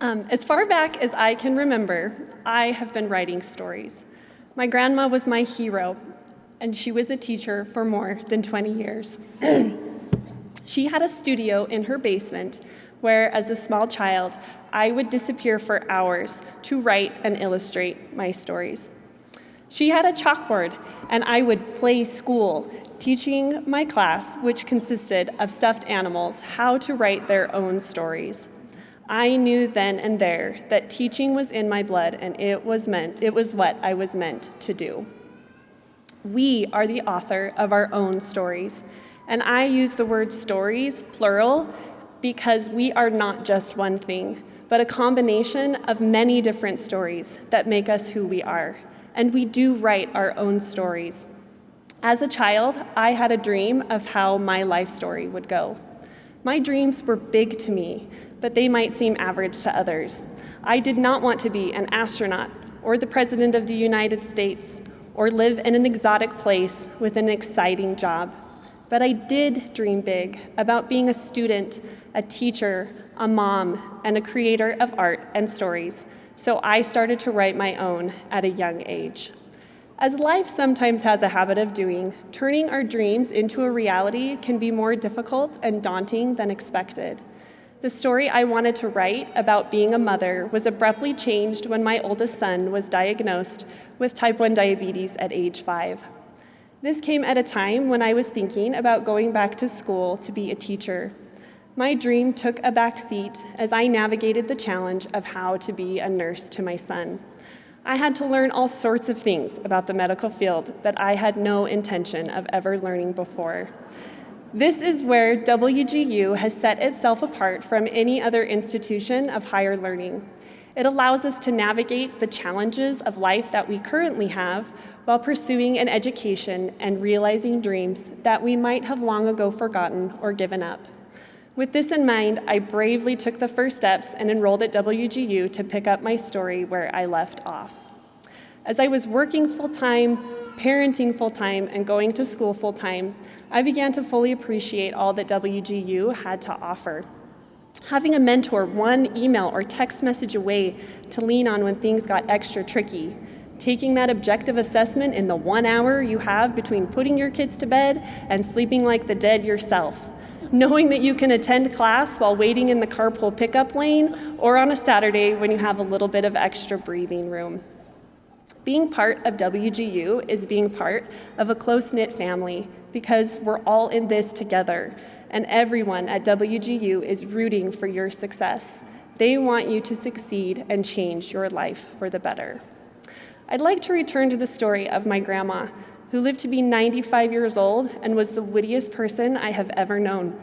As far back as I can remember, I have been writing stories. My grandma was my hero, and she was a teacher for more than 20 years. She had a studio in her basement where, as a small child, I would disappear for hours to write and illustrate my stories. She had a chalkboard, and I would play school, teaching my class, which consisted of stuffed animals, how to write their own stories. I knew then and there that teaching was in my blood, and it was what I was meant to do. We are the author of our own stories, and I use the word stories, plural, because we are not just one thing, but a combination of many different stories that make us who we are, and we do write our own stories. As a child, I had a dream of how my life story would go. My dreams were big to me, but they might seem average to others. I did not want to be an astronaut or the President of the United States or live in an exotic place with an exciting job. But I did dream big about being a student, a teacher, a mom, and a creator of art and stories. So I started to write my own at a young age. As life sometimes has a habit of doing, turning our dreams into a reality can be more difficult and daunting than expected. The story I wanted to write about being a mother was abruptly changed when my oldest son was diagnosed with type 1 diabetes at age 5. This came at a time when I was thinking about going back to school to be a teacher. My dream took a back seat as I navigated the challenge of how to be a nurse to my son. I had to learn all sorts of things about the medical field that I had no intention of ever learning before. This is where WGU has set itself apart from any other institution of higher learning. It allows us to navigate the challenges of life that we currently have while pursuing an education and realizing dreams that we might have long ago forgotten or given up. With this in mind, I bravely took the first steps and enrolled at WGU to pick up my story where I left off. As I was working full-time, parenting full-time, and going to school full-time, I began to fully appreciate all that WGU had to offer. Having a mentor one email or text message away to lean on when things got extra tricky, taking that objective assessment in the 1 hour you have between putting your kids to bed and sleeping like the dead yourself, knowing that you can attend class while waiting in the carpool pickup lane or on a Saturday when you have a little bit of extra breathing room. Being part of WGU is being part of a close-knit family because we're all in this together, and everyone at WGU is rooting for your success. They want you to succeed and change your life for the better. I'd like to return to the story of my grandma, who lived to be 95 years old and was the wittiest person I have ever known.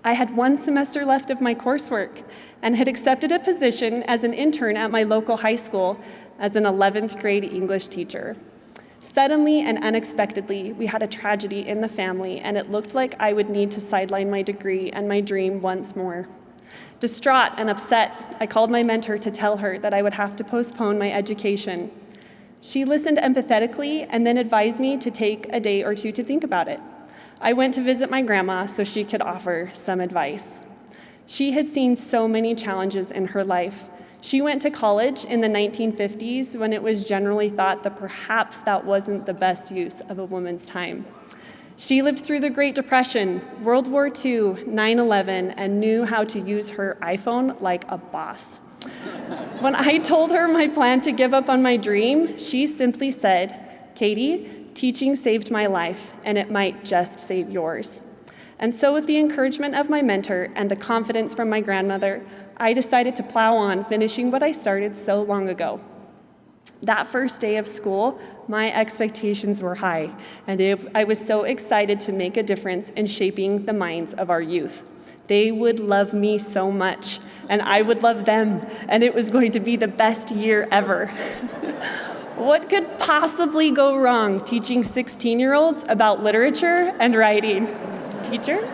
I had 1 semester left of my coursework and had accepted a position as an intern at my local high school as an 11th grade English teacher. Suddenly and unexpectedly, we had a tragedy in the family, and it looked like I would need to sideline my degree and my dream once more. Distraught and upset, I called my mentor to tell her that I would have to postpone my education. She listened empathetically and then advised me to take a day or two to think about it. I went to visit my grandma so she could offer some advice. She had seen so many challenges in her life. She went to college in the 1950s when it was generally thought that perhaps that wasn't the best use of a woman's time. She lived through the Great Depression, World War II, 9/11, and knew how to use her iPhone like a boss. When I told her my plan to give up on my dream, she simply said, "Katie, teaching saved my life, and it might just save yours." And so with the encouragement of my mentor and the confidence from my grandmother, I decided to plow on, finishing what I started so long ago. That first day of school, my expectations were high, and I was so excited to make a difference in shaping the minds of our youth. They would love me so much, and I would love them, and it was going to be the best year ever. What could possibly go wrong teaching 16-year-olds about literature and writing? Teachers?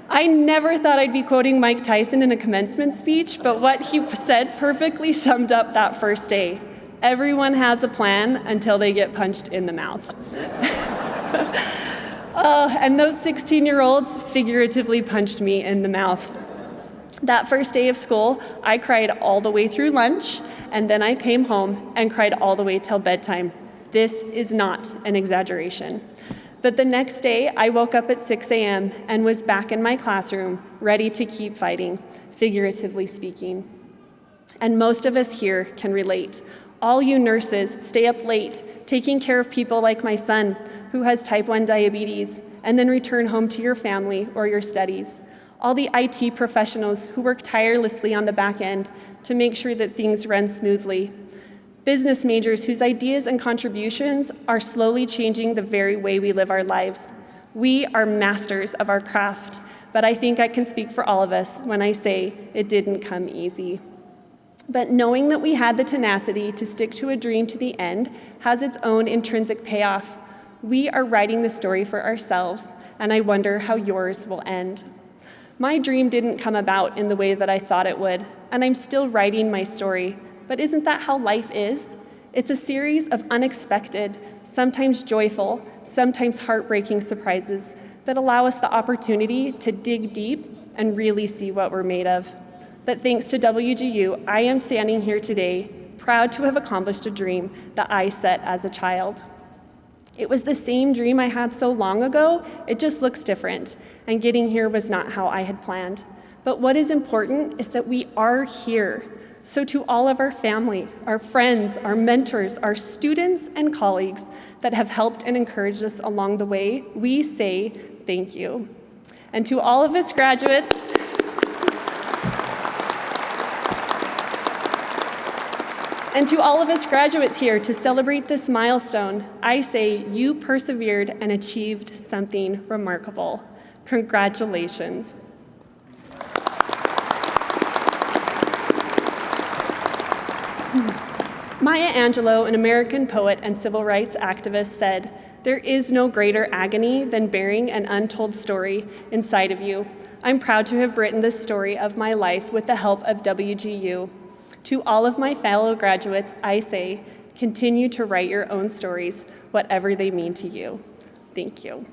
I never thought I'd be quoting Mike Tyson in a commencement speech, but what he said perfectly summed up that first day. Everyone has a plan until they get punched in the mouth. And those 16-year-olds figuratively punched me in the mouth. That first day of school, I cried all the way through lunch, and then I came home and cried all the way till bedtime. This is not an exaggeration. But the next day, I woke up at 6 a.m. and was back in my classroom, ready to keep fighting, figuratively speaking. And most of us here can relate. All you nurses stay up late, taking care of people like my son, who has type 1 diabetes, and then return home to your family or your studies. All the IT professionals who work tirelessly on the back end to make sure that things run smoothly. Business majors whose ideas and contributions are slowly changing the very way we live our lives. We are masters of our craft, but I think I can speak for all of us when I say it didn't come easy. But knowing that we had the tenacity to stick to a dream to the end has its own intrinsic payoff. We are writing the story for ourselves, and I wonder how yours will end. My dream didn't come about in the way that I thought it would, and I'm still writing my story. But isn't that how life is? It's a series of unexpected, sometimes joyful, sometimes heartbreaking surprises that allow us the opportunity to dig deep and really see what we're made of. But thanks to WGU, I am standing here today, proud to have accomplished a dream that I set as a child. It was the same dream I had so long ago, it just looks different, and getting here was not how I had planned. But what is important is that we are here. So to all of our family, our friends, our mentors, our students and colleagues that have helped and encouraged us along the way, we say thank you. And to all of us graduates, here to celebrate this milestone, I say you persevered and achieved something remarkable. Congratulations. Maya Angelou, an American poet and civil rights activist, said, "There is no greater agony than bearing an untold story inside of you." I'm proud to have written this story of my life with the help of WGU. To all of my fellow graduates, I say, continue to write your own stories, whatever they mean to you. Thank you.